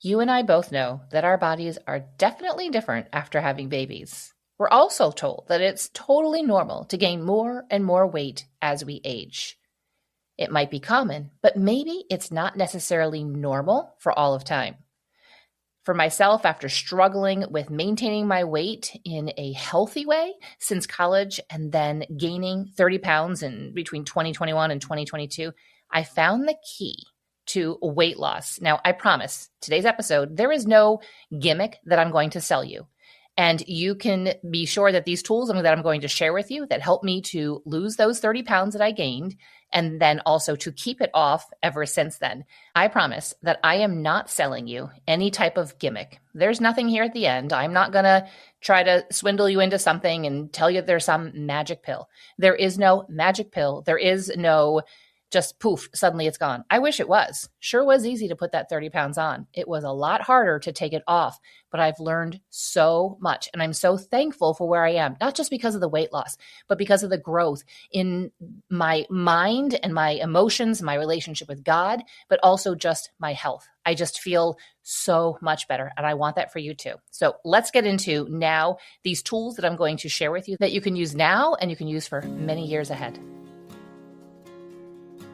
You and I both know that our bodies are definitely different after having babies. We're also told that it's totally normal to gain more and more weight as we age. It might be common, but maybe it's not necessarily normal for all of time. For myself, after struggling with maintaining my weight in a healthy way since college and then gaining 30 pounds in between 2021 and 2022, I found the key to weight loss. Now, I promise today's episode, there is no gimmick that I'm going to sell you. And you can be sure that these tools that I'm going to share with you that help me to lose those 30 pounds that I gained and then also to keep it off ever since then. I promise that I am not selling you any type of gimmick. There's nothing here at the end. I'm not going to try to swindle you into something and tell you there's some magic pill. There is no magic pill. There is no just poof, suddenly it's gone. I wish it was. Sure was easy to put that 30 pounds on. It was a lot harder to take it off, but I've learned so much and I'm so thankful for where I am, not just because of the weight loss, but because of the growth in my mind and my emotions, my relationship with God, but also just my health. I just feel so much better and I want that for you too. So let's get into now these tools that I'm going to share with you that you can use now and you can use for many years ahead.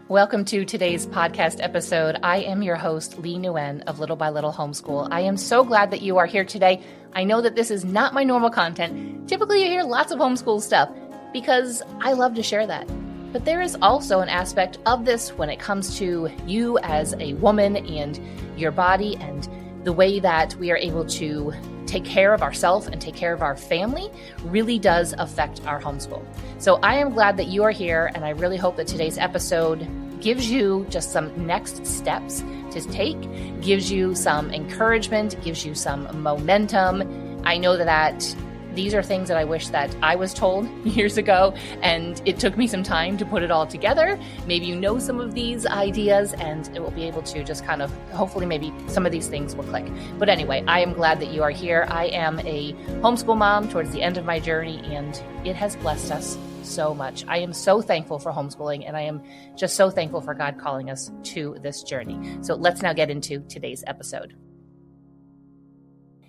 Welcome to today's podcast episode. I am your host, Leigh Nguyen of Little by Little Homeschool. I am so glad that you are here today. I know that this is not my normal content. Typically, you hear lots of homeschool stuff because I love to share that. But there is also an aspect of this when it comes to you as a woman and your body and the way that we are able to take care of ourselves and take care of our family really does affect our homeschool. So I am glad that you are here, and I really hope that today's episode gives you just some next steps to take, gives you some encouragement, gives you some momentum. I know that these are things that I wish that I was told years ago, and it took me some time to put it all together. Maybe you know some of these ideas and it will be able to just kind of, hopefully maybe some of these things will click. But anyway, I am glad that you are here. I am a homeschool mom towards the end of my journey, and it has blessed us so much. I am so thankful for homeschooling, and I am just so thankful for God calling us to this journey. So let's now get into today's episode.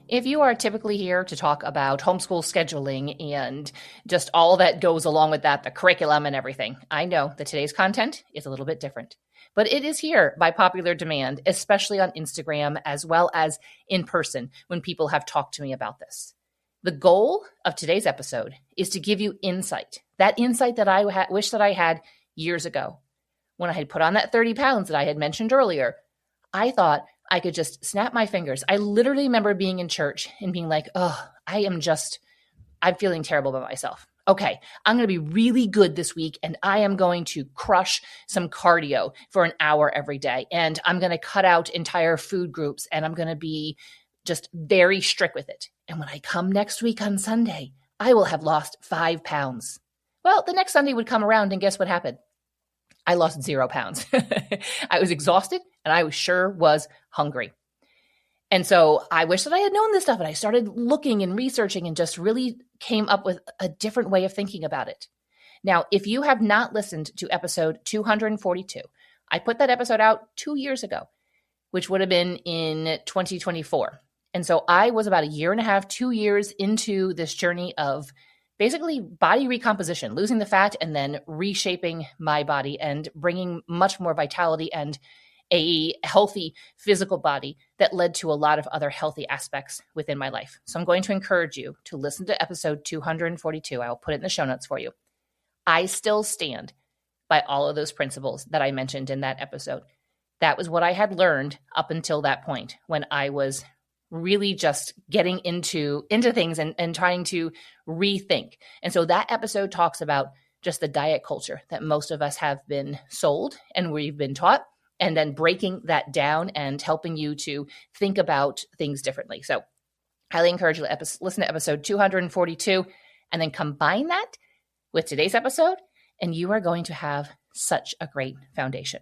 If you are typically here to talk about homeschool scheduling and just all that goes along with that, the curriculum and everything, I know that today's content is a little bit different. But it is here by popular demand, especially on Instagram as well as in person when people have talked to me about this. The goal of today's episode is to give you insight, that insight that I wish that I had years ago. When I had put on that 30 pounds that I had mentioned earlier, I thought I could just snap my fingers. I literally remember being in church and being like, oh, I'm feeling terrible about myself. Okay, I'm going to be really good this week, and I am going to crush some cardio for an hour every day, and I'm going to cut out entire food groups, and I'm going to be just very strict with it. And when I come next week on Sunday, I will have lost 5 pounds. Well, the next Sunday would come around, and guess what happened? I lost 0 pounds. I was exhausted and I sure was hungry. And so I wish that I had known this stuff, and I started looking and researching and just really came up with a different way of thinking about it. Now, if you have not listened to episode 242, I put that episode out 2 years ago, which would have been in 2024. And so I was about 1.5 years, 2 years into this journey of basically body recomposition, losing the fat and then reshaping my body and bringing much more vitality and a healthy physical body that led to a lot of other healthy aspects within my life. So I'm going to encourage you to listen to episode 242. I will put it in the show notes for you. I still stand by all of those principles that I mentioned in that episode. That was what I had learned up until that point when I was really just getting into things and trying to rethink. And so that episode talks about just the diet culture that most of us have been sold and we've been taught, and then breaking that down and helping you to think about things differently. So highly encourage you to listen to episode 242 and then combine that with today's episode, and you are going to have such a great foundation.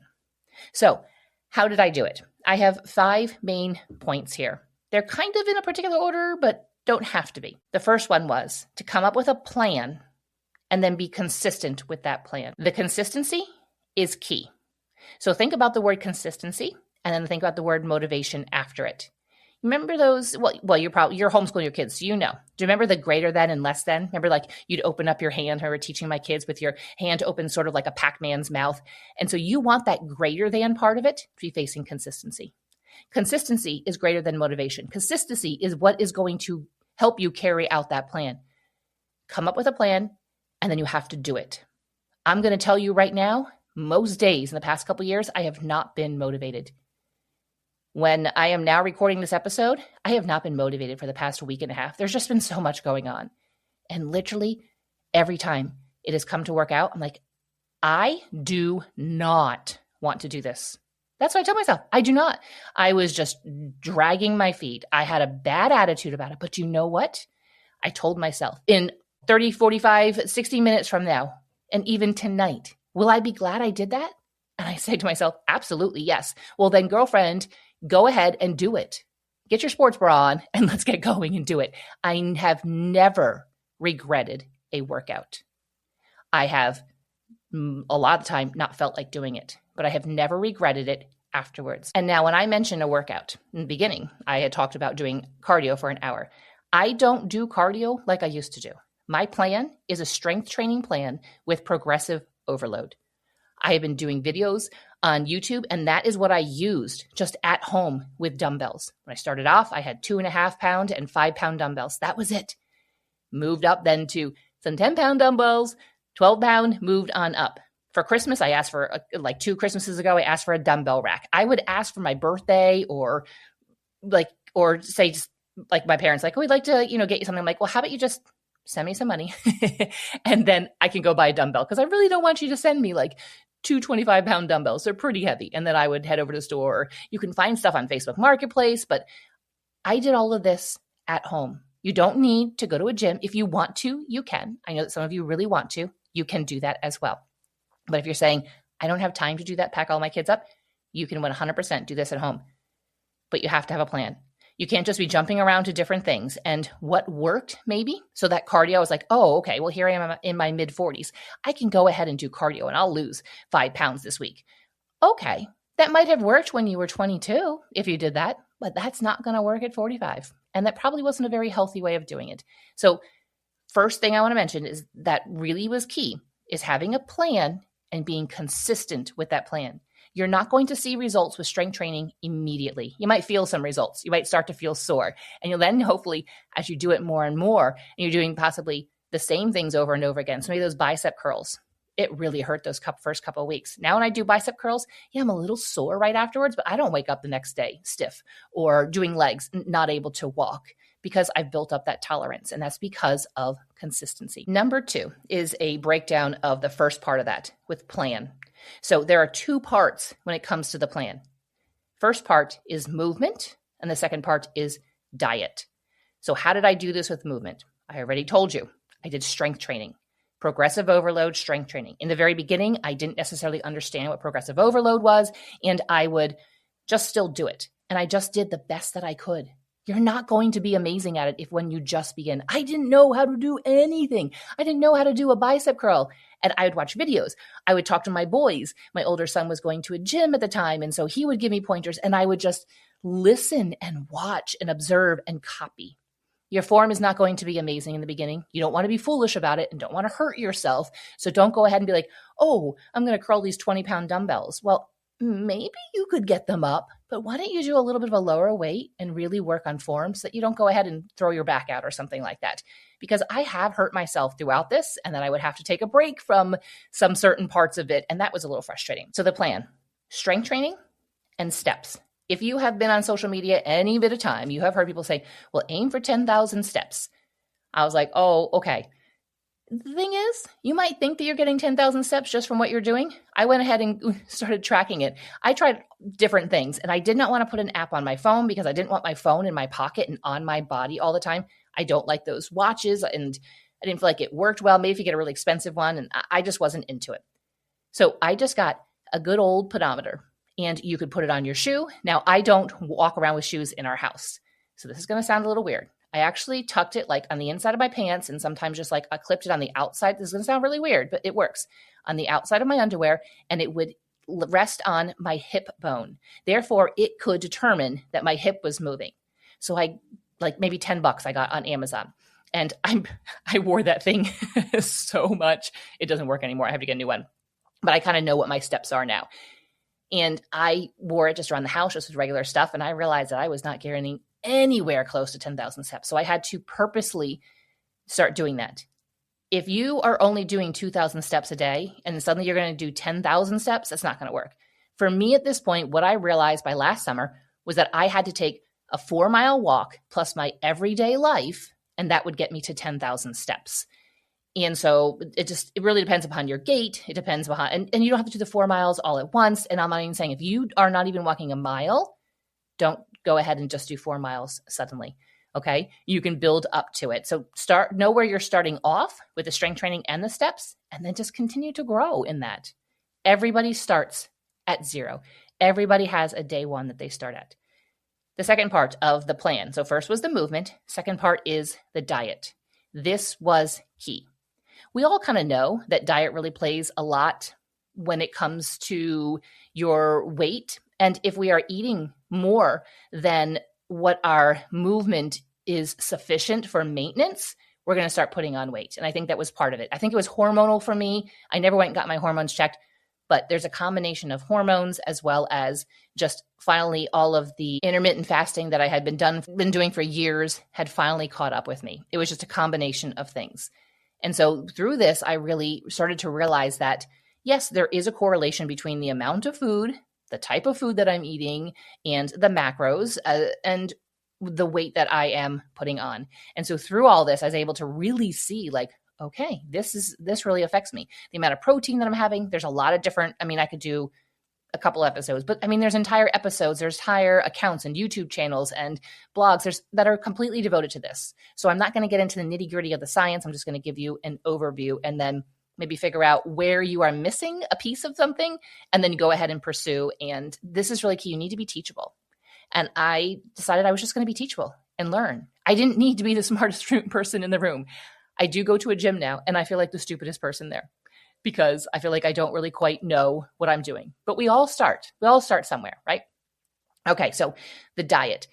So how did I do it? I have 5 main points here. They're kind of in a particular order, but don't have to be. The first one was to come up with a plan and then be consistent with that plan. The consistency is key. So think about the word consistency and then think about the word motivation after it. Remember those? Well, you're homeschooling your kids, so you know. Do you remember the greater than and less than? Remember, like you'd open up your hand. I remember teaching my kids with your hand open, sort of like a Pac-Man's mouth. And so you want that greater than part of it to be facing consistency. Consistency is greater than motivation. Consistency is what is going to help you carry out that plan. Come up with a plan, and then you have to do it. I'm going to tell you right now, most days in the past couple of years, I have not been motivated. When I am now recording this episode, I have not been motivated for the past week and a half. There's just been so much going on. And literally every time it has come to work out, I'm like, I do not want to do this. That's what I tell myself. I do not. I was just dragging my feet. I had a bad attitude about it. But you know what? I told myself in 30, 45, 60 minutes from now, and even tonight, will I be glad I did that? And I say to myself, absolutely, yes. Well, then, girlfriend, go ahead and do it. Get your sports bra on and let's get going and do it. I have never regretted a workout. I have a lot of the time not felt like doing it, but I have never regretted it afterwards. And now when I mention a workout in the beginning, I had talked about doing cardio for an hour. I don't do cardio like I used to do. My plan is a strength training plan with progressive overload. I have been doing videos on YouTube, and that is what I used just at home with dumbbells. When I started off, I had 2.5 pound and 5 pound dumbbells. That was it. Moved up then to some 10 pound dumbbells, 12 pound, moved on up. For Christmas, I asked for, like 2 Christmases ago, I asked for a dumbbell rack. I would ask for my birthday or say just like my parents, like, oh, we'd like to, get you something. I'm like, well, how about you just send me some money and then I can go buy a dumbbell, because I really don't want you to send me like 2 25-pound dumbbells. They're pretty heavy. And then I would head over to the store. You can find stuff on Facebook Marketplace, but I did all of this at home. You don't need to go to a gym. If you want to, you can. I know that some of you really want to. You can do that as well. But if you're saying, I don't have time to do that, pack all my kids up, you can 100% do this at home. But you have to have a plan. You can't just be jumping around to different things. And what worked maybe, so that cardio, I was like, oh, okay, well, here I am in my mid 40s. I can go ahead and do cardio and I'll lose 5 pounds this week. Okay, that might have worked when you were 22 if you did that, but that's not going to work at 45. And that probably wasn't a very healthy way of doing it. So first thing I want to mention is that really was key, is having a plan and being consistent with that plan. You're not going to see results with strength training immediately. You might feel some results. You might start to feel sore. And you'll then hopefully, as you do it more and more, and you're doing possibly the same things over and over again. So maybe those bicep curls, it really hurt those first couple of weeks. Now when I do bicep curls, I'm a little sore right afterwards, but I don't wake up the next day stiff, or doing legs, not able to walk, because I've built up that tolerance. And that's because of consistency. Number 2 is a breakdown of the first part of that with plan. So there are 2 parts when it comes to the plan. First part is movement, and the second part is diet. So how did I do this with movement? I already told you. I did strength training, progressive overload strength training. In the very beginning, I didn't necessarily understand what progressive overload was, and I would just still do it. And I just did the best that I could. You're not going to be amazing at it when you just begin. I didn't know how to do anything. I didn't know how to do a bicep curl. And I would watch videos. I would talk to my boys. My older son was going to a gym at the time, and so he would give me pointers, and I would just listen and watch and observe and copy. Your form is not going to be amazing in the beginning. You don't want to be foolish about it and don't want to hurt yourself. So don't go ahead and be like, oh, I'm going to curl these 20-pound dumbbells. Well, maybe you could get them up, but why don't you do a little bit of a lower weight and really work on form so that you don't go ahead and throw your back out or something like that? Because I have hurt myself throughout this, and then I would have to take a break from some certain parts of it, and that was a little frustrating. So the plan, strength training and steps. If you have been on social media any bit of time, you have heard people say, well, aim for 10,000 steps. I was like, oh, okay. The thing is, you might think that you're getting 10,000 steps just from what you're doing. I went ahead and started tracking it. I tried different things, and I did not want to put an app on my phone because I didn't want my phone in my pocket and on my body all the time. I don't like those watches, and I didn't feel like it worked well. Maybe if you get a really expensive one, and I just wasn't into it. So I just got a good old pedometer, and you could put it on your shoe. Now, I don't walk around with shoes in our house, so this is going to sound a little weird. I actually tucked it like on the inside of my pants, and sometimes just like I clipped it on the outside. This is going to sound really weird, but it works. On the outside of my underwear, and it would rest on my hip bone. Therefore, it could determine that my hip was moving. So I like maybe $10 I got on Amazon. And I wore that thing so much. It doesn't work anymore. I have to get a new one. But I kind of know what my steps are now. And I wore it just around the house, just with regular stuff. And I realized that I was not getting anywhere close to 10,000 steps. So I had to purposely start doing that. If you are only doing 2,000 steps a day and suddenly you're going to do 10,000 steps, that's not going to work. For me at this point, what I realized by last summer was that I had to take a 4-mile walk plus my everyday life, and that would get me to 10,000 steps. And so it really depends upon your gait. It depends upon, and you don't have to do the 4 miles all at once. And I'm not even saying if you are not even walking a mile, don't go ahead and just do 4 miles suddenly. Okay. You can build up to it. So know where you're starting off with the strength training and the steps, and then just continue to grow in that. Everybody starts at 0. Everybody has a day 1 that they start at. The second part of the plan. So first was the movement. Second part is the diet. This was key. We all kind of know that diet really plays a lot when it comes to your weight. And if we are eating more than what our movement is sufficient for maintenance, we're going to start putting on weight. And I think that was part of it. I think it was hormonal for me. I never went and got my hormones checked, but there's a combination of hormones as well as just finally all of the intermittent fasting that I had been doing for years had finally caught up with me. It was just a combination of things. And so through this, I really started to realize that, yes, there is a correlation between the amount of food, the type of food that I'm eating, and the macros, and the weight that I am putting on. And so through all this, I was able to really see like, okay, this really affects me. The amount of protein that I'm having, there's a lot of different, I could do a couple episodes, but there's entire episodes, there's entire accounts and YouTube channels and blogs that are completely devoted to this. So I'm not going to get into the nitty gritty of the science. I'm just going to give you an overview and then maybe figure out where you are missing a piece of something and then go ahead and pursue. And this is really key. You need to be teachable. And I decided I was just going to be teachable and learn. I didn't need to be the smartest person in the room. I do go to a gym now and I feel like the stupidest person there because I feel like I don't really quite know what I'm doing. But we all start somewhere, right? Okay, so the diet.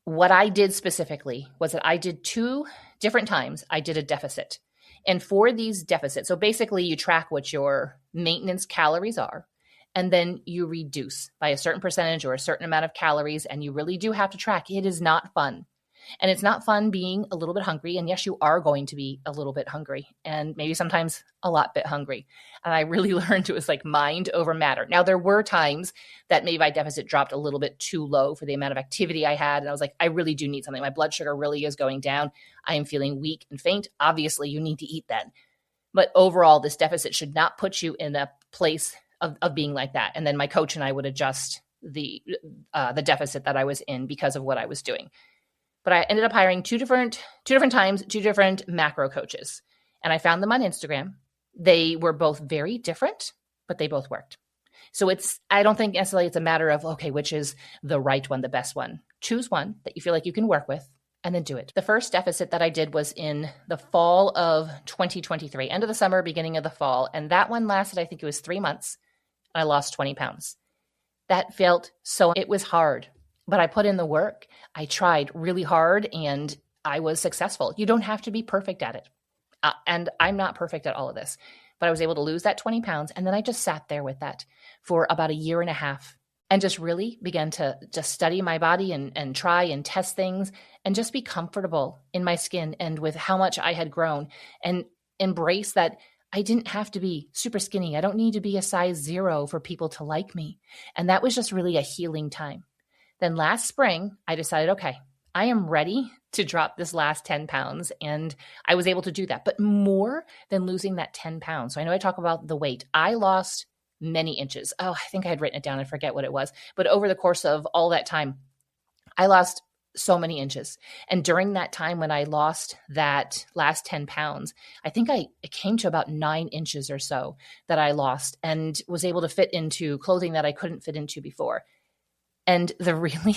What I did specifically was that I did 2 different times. I did a deficit. And for these deficits, so basically you track what your maintenance calories are, and then you reduce by a certain percentage or a certain amount of calories, and you really do have to track. It is not fun. And it's not fun being a little bit hungry. And yes, you are going to be a little bit hungry and maybe sometimes a lot bit hungry. And I really learned it was like mind over matter. Now, there were times that maybe my deficit dropped a little bit too low for the amount of activity I had. And I was like, I really do need something. My blood sugar really is going down. I am feeling weak and faint. Obviously, you need to eat then. But overall, this deficit should not put you in a place of being like that. And then my coach and I would adjust the deficit that I was in because of what I was doing. But I ended up hiring two different times, 2 different macro coaches. And I found them on Instagram. They were both very different, but they both worked. So I don't think necessarily it's a matter of, okay, which is the right one, the best one. Choose one that you feel like you can work with and then do it. The first deficit that I did was in the fall of 2023, end of the summer, beginning of the fall. And that one lasted, I think it was 3 months. And I lost 20 pounds. It was hard. But I put in the work. I tried really hard and I was successful. You don't have to be perfect at it. And I'm not perfect at all of this. But I was able to lose that 20 pounds. And then I just sat there with that for about 1.5 years and just really began to just study my body and try and test things and just be comfortable in my skin and with how much I had grown and embrace that I didn't have to be super skinny. I don't need to be a size 0 for people to like me. And that was just really a healing time. Then last spring, I decided, okay, I am ready to drop this last 10 pounds. And I was able to do that, but more than losing that 10 pounds. So I know I talk about the weight. I lost many inches. Oh, I think I had written it down. I forget what it was. But over the course of all that time, I lost so many inches. And during that time when I lost that last 10 pounds, I think it came to about 9 inches or so that I lost and was able to fit into clothing that I couldn't fit into before. And the really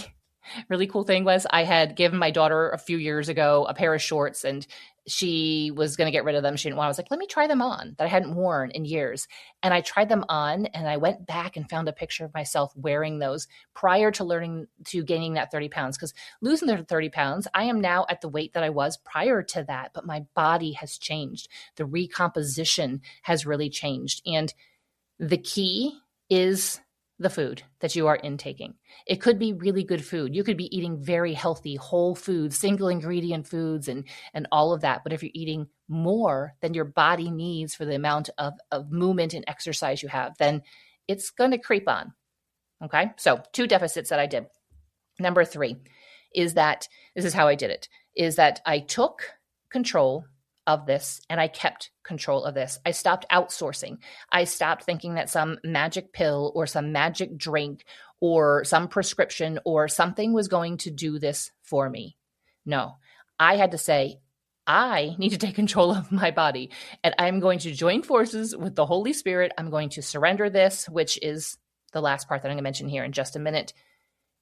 Really cool thing was I had given my daughter a few years ago a pair of shorts and she was going to get rid of them. She didn't want. I was like, let me try them on that I hadn't worn in years. And I tried them on and I went back and found a picture of myself wearing those prior to learning to gaining that 30 pounds. Because losing the 30 pounds, I am now at the weight that I was prior to that, but my body has changed. The recomposition has really changed. And the key is the food that you are intaking. It could be really good food. You could be eating very healthy, whole foods, single ingredient foods, and all of that. But if you're eating more than your body needs for the amount of movement and exercise you have, then it's going to creep on. Okay. So 2 deficits that I did. Number 3 is that this is how I did it, is that I took control of this and I kept control of this. I stopped outsourcing. I stopped thinking that some magic pill or some magic drink or some prescription or something was going to do this for me. No, I had to say, I need to take control of my body and I'm going to join forces with the Holy Spirit. I'm going to surrender this, which is the last part that I'm going to mention here in just a minute.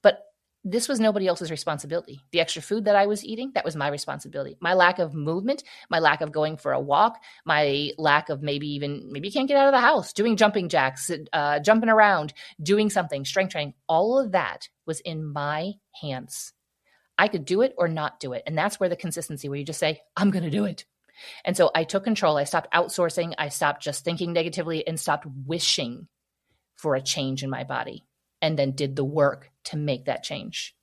But this was nobody else's responsibility. The extra food that I was eating, that was my responsibility. My lack of movement, my lack of going for a walk, my lack of maybe you can't get out of the house, doing jumping jacks, jumping around, doing something, strength training, all of that was in my hands. I could do it or not do it. And that's where the consistency, where you just say, I'm going to do it. And so I took control. I stopped outsourcing. I stopped just thinking negatively and stopped wishing for a change in my body, and then did the work to make that change.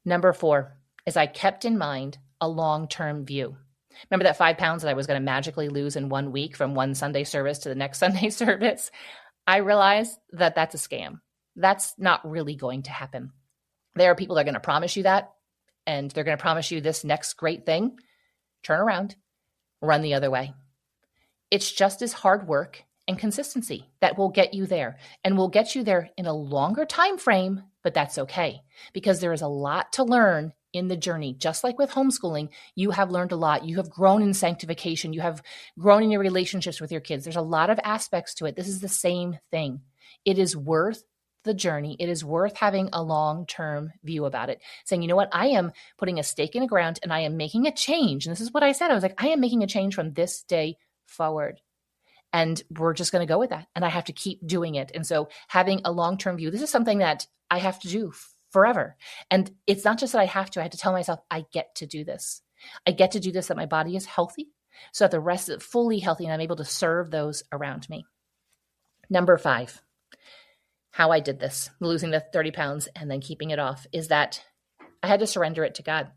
Number 4 is I kept in mind a long-term view. Remember that 5 pounds that I was going to magically lose in 1 week from one Sunday service to the next Sunday service? I realized that that's a scam. That's not really going to happen. There are people that are going to promise you that, and they're going to promise you this next great thing. Turn around, run the other way. It's just as hard work and consistency that will get you there, and will get you there in a longer time frame, but that's okay because there is a lot to learn in the journey. Just like with homeschooling, you have learned a lot. You have grown in sanctification. You have grown in your relationships with your kids. There's a lot of aspects to it. This is the same thing. It is worth the journey. It is worth having a long-term view about it, saying, you know what, I am putting a stake in the ground and I am making a change. And this is what I said. I was like, I am making a change from this day forward. And we're just going to go with that. And I have to keep doing it. And so having a long-term view, this is something that I have to do forever. And it's not just that I have to tell myself, I get to do this. I get to do this, that my body is healthy, so that the rest is fully healthy and I'm able to serve those around me. Number 5, how I did this, losing the 30 pounds and then keeping it off, is that I had to surrender it to God.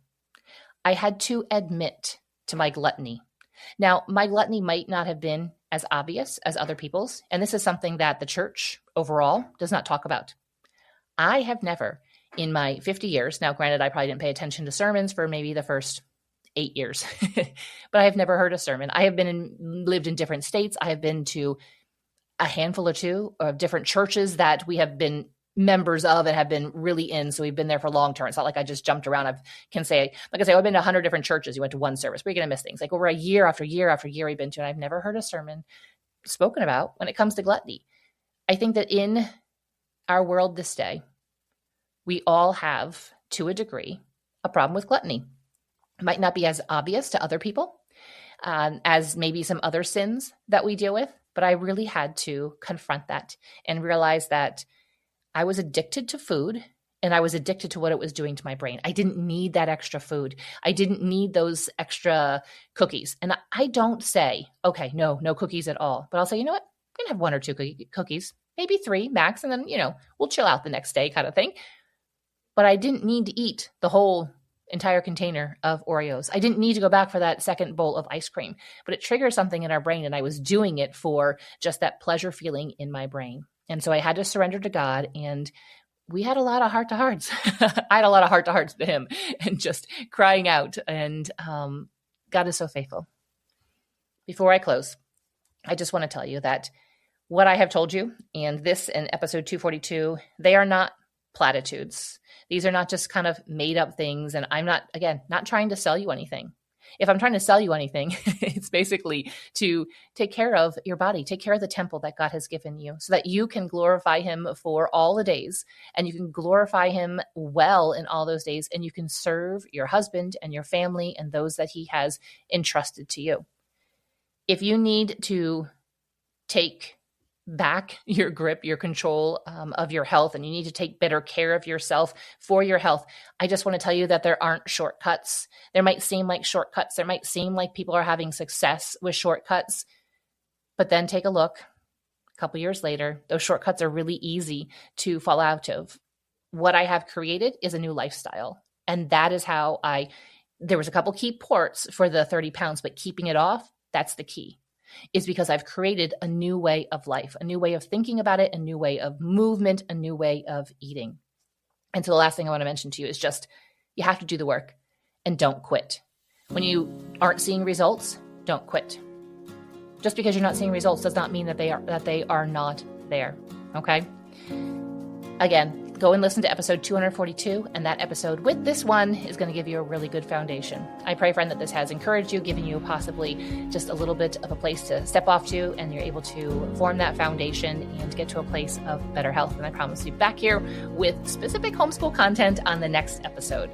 I had to admit to my gluttony. Now, my gluttony might not have been as obvious as other people's, and this is something that the church overall does not talk about. I have never, in my 50 years, now granted, I probably didn't pay attention to sermons for maybe the first 8 years, but I have never heard a sermon. I have lived in different states. I have been to a handful or 2 of different churches that we have been members of and have been really in. So we've been there for long term. It's not like I just jumped around. I've been to 100 different churches. You went to one service. We're going to miss things. Like over a year after year after year we've been to, and I've never heard a sermon spoken about when it comes to gluttony. I think that in our world this day, we all have, to a degree, a problem with gluttony. It might not be as obvious to other people as maybe some other sins that we deal with, but I really had to confront that and realize that I was addicted to food, and I was addicted to what it was doing to my brain. I didn't need that extra food. I didn't need those extra cookies. And I don't say, okay, no cookies at all. But I'll say, you know what? I'm going to have 1 or 2 cookies, maybe 3 max, and then, we'll chill out the next day kind of thing. But I didn't need to eat the whole entire container of Oreos. I didn't need to go back for that second bowl of ice cream. But it triggered something in our brain, and I was doing it for just that pleasure feeling in my brain. And so I had to surrender to God, and we had a lot of heart-to-hearts. I had a lot of heart-to-hearts to him and just crying out. And God is so faithful. Before I close, I just want to tell you that what I have told you, and this in episode 242, they are not platitudes. These are not just kind of made up things. And I'm not, again, not trying to sell you anything. If I'm trying to sell you anything, it's basically to take care of your body, take care of the temple that God has given you so that you can glorify him for all the days, and you can glorify him well in all those days, and you can serve your husband and your family and those that he has entrusted to you. If you need to take back your grip, your control of your health, and you need to take better care of yourself for your health, I just want to tell you that there aren't shortcuts. There might seem like shortcuts. There might seem like people are having success with shortcuts, but then take a look. A couple years later, those shortcuts are really easy to fall out of. What I have created is a new lifestyle. And that is how there was a couple key parts for the 30 pounds, but keeping it off, that's the key. Is because I've created a new way of life, a new way of thinking about it, a new way of movement, a new way of eating. And so the last thing I want to mention to you is just, you have to do the work and don't quit. When you aren't seeing results, don't quit. Just because you're not seeing results does not mean that they are not there. Okay? Again, go and listen to episode 242, and that episode with this one is going to give you a really good foundation. I pray, friend, that this has encouraged you, given you possibly just a little bit of a place to step off to, and you're able to form that foundation and get to a place of better health. And I promise you back here with specific homeschool content on the next episode.